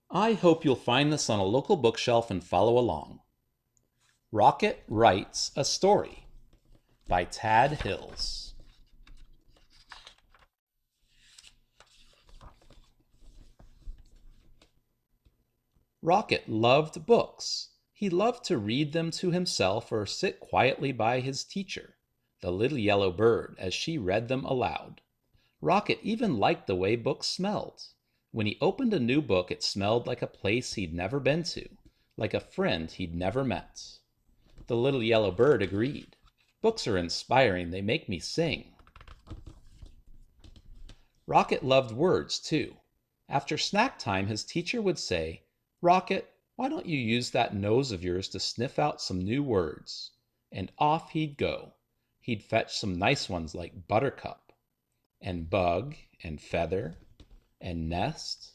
I hope you'll find this on a local bookshelf and follow along. Rocket Writes a Story by Tad Hills. Rocket loved books. He loved to read them to himself or sit quietly by his teacher, the little yellow bird, as she read them aloud. Rocket even liked the way books smelled. When he opened a new book, it smelled like a place he'd never been to, like a friend he'd never met. The little yellow bird agreed. Books are inspiring, they make me sing. Rocket loved words, too. After snack time, his teacher would say, "Rocket, why don't you use that nose of yours to sniff out some new words?" And off he'd go. He'd fetch some nice ones like buttercup, and bug, and feather, and nest.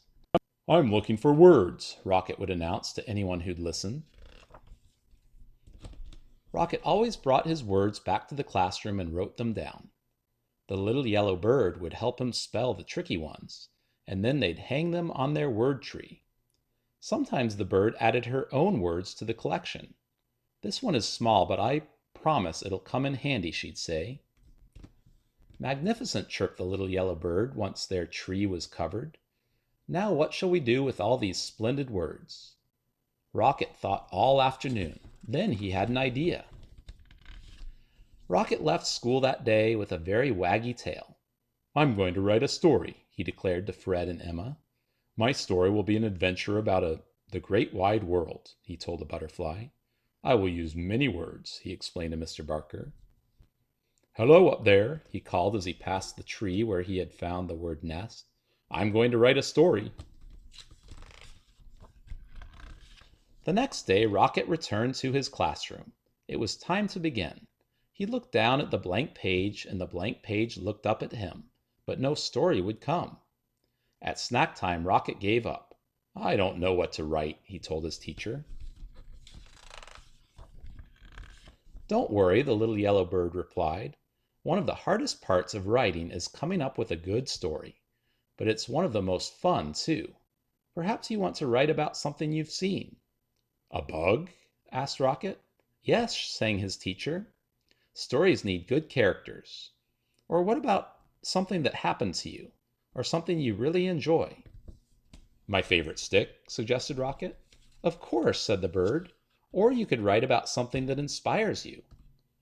"I'm looking for words," Rocket would announce to anyone who'd listen. Rocket always brought his words back to the classroom and wrote them down. The little yellow bird would help him spell the tricky ones, and then they'd hang them on their word tree. Sometimes the bird added her own words to the collection. "This one is small, but I promise it'll come in handy," she'd say. "Magnificent," chirped the little yellow bird once their tree was covered. "Now what shall we do with all these splendid words?" Rocket thought all afternoon. Then he had an idea. Rocket left school that day with a very waggy tail. "I'm going to write a story," he declared to Fred and Emma. "My story will be an adventure about the great wide world," he told a butterfly. "I will use many words," he explained to Mr. Barker. "Hello up there," he called as he passed the tree where he had found the word nest. "I'm going to write a story." The next day Rocket returned to his classroom. It was time to begin. He looked down at the blank page, and the blank page looked up at him, but no story would come. At snack time, Rocket gave up. "I don't know what to write," he told his teacher. "Don't worry," the little yellow bird replied. "One of the hardest parts of writing is coming up with a good story. But it's one of the most fun, too. Perhaps you want to write about something you've seen." "A bug?" asked Rocket. "Yes," sang his teacher. "Stories need good characters." "Or what about something that happened to you, or something you really enjoy?" "My favorite stick," suggested Rocket. "Of course," said the bird. "Or you could write about something that inspires you."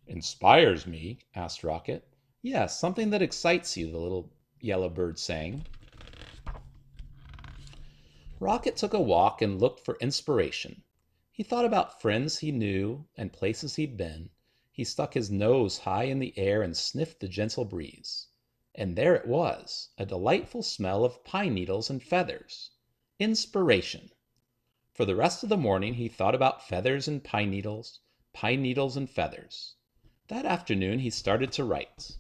"Inspires me?" asked Rocket. "Yes, something that excites you," the little yellow bird sang. Rocket took a walk and looked for inspiration. He thought about friends he knew and places he'd been. He stuck his nose high in the air and sniffed the gentle breeze. And there it was, a delightful smell of pine needles and feathers. Inspiration! For the rest of the morning he thought about feathers and pine needles and feathers. That afternoon he started to write.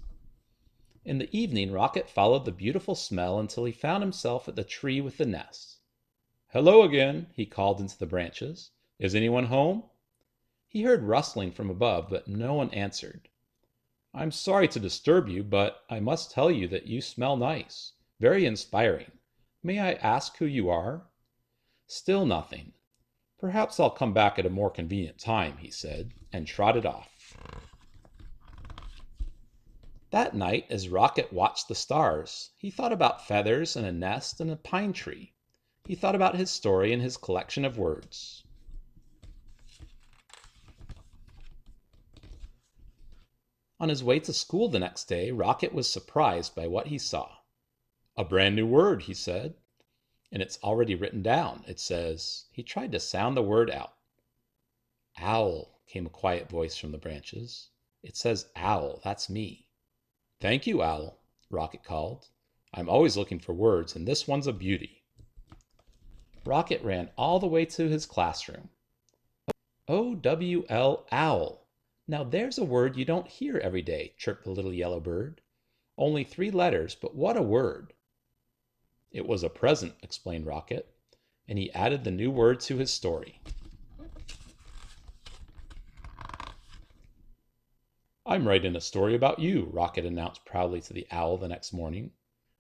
In the evening Rocket followed the beautiful smell until he found himself at the tree with the nest. "Hello again," he called into the branches. "Is anyone home?" He heard rustling from above, but no one answered. "I'm sorry to disturb you, but I must tell you that you smell nice. Very inspiring. May I ask who you are?" Still nothing. "Perhaps I'll come back at a more convenient time," he said, and trotted off. That night, as Rocket watched the stars, he thought about feathers and a nest and a pine tree. He thought about his story and his collection of words. On his way to school the next day, Rocket was surprised by what he saw. "A brand new word," he said, "and it's already written down. It says," he tried to sound the word out. "Owl," came a quiet voice from the branches. "It says owl, that's me." "Thank you, Owl," Rocket called. "I'm always looking for words, and this one's a beauty." Rocket ran all the way to his classroom. O-W-L, owl. Now there's a word you don't hear every day, chirped the little yellow bird. "Only 3 letters, but what a word." "It was a present," explained Rocket, and he added the new word to his story. "I'm writing a story about you," Rocket announced proudly to the owl the next morning.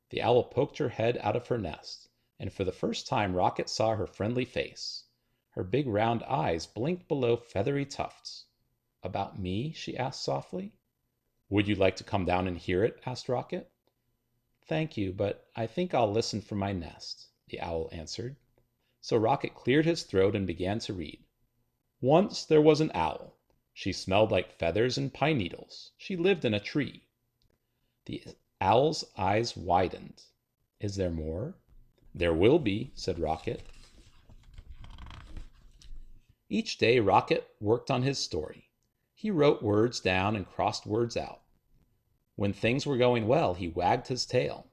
The owl poked her head out of her nest, and for the first time Rocket saw her friendly face. Her big round eyes blinked below feathery tufts. "About me?" she asked softly. "Would you like to come down and hear it?" asked Rocket. "Thank you, but I think I'll listen from my nest," the owl answered. So Rocket cleared his throat and began to read. "Once there was an owl. She smelled like feathers and pine needles. She lived in a tree." The owl's eyes widened. "Is there more?" "There will be," said Rocket. Each day Rocket worked on his story. He wrote words down and crossed words out. When things were going well, he wagged his tail.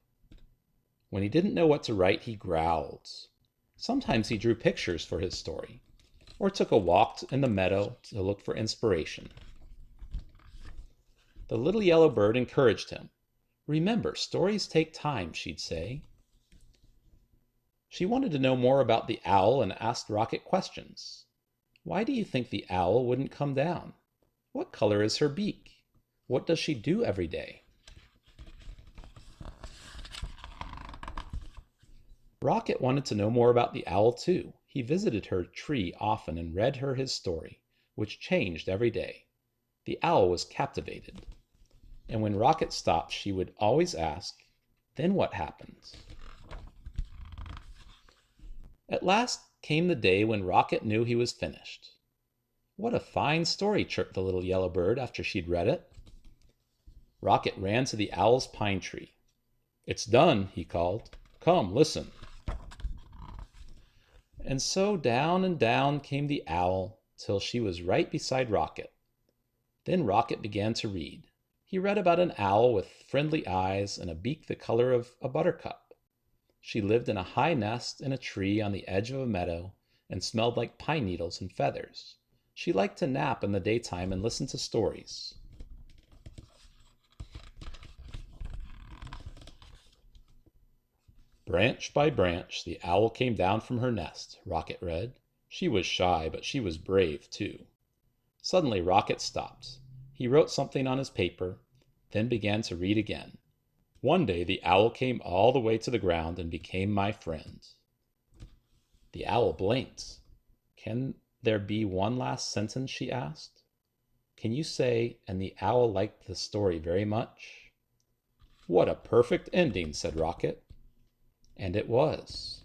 When he didn't know what to write, he growled. Sometimes he drew pictures for his story, or took a walk in the meadow to look for inspiration. The little yellow bird encouraged him. "Remember, stories take time," she'd say. She wanted to know more about the owl and asked Rocket questions. "Why do you think the owl wouldn't come down? What color is her beak? What does she do every day?" Rocket wanted to know more about the owl too. He visited her tree often and read her his story, which changed every day. The owl was captivated. And when Rocket stopped, she would always ask, "Then what happens?" At last came the day when Rocket knew he was finished. "What a fine story," chirped the little yellow bird after she'd read it. Rocket ran to the owl's pine tree. "It's done," he called. "Come, listen." And so down and down came the owl till she was right beside Rocket. Then Rocket began to read. He read about an owl with friendly eyes and a beak the color of a buttercup. She lived in a high nest in a tree on the edge of a meadow and smelled like pine needles and feathers. She liked to nap in the daytime and listen to stories. "Branch by branch, the owl came down from her nest," Rocket read. "She was shy, but she was brave, too." Suddenly Rocket stopped. He wrote something on his paper, then began to read again. "One day the owl came all the way to the ground and became my friend." The owl blinked. "Can there be one last sentence?" she asked. "Can you say, 'And the owl liked the story very much'?" "What a perfect ending," said Rocket. And it was.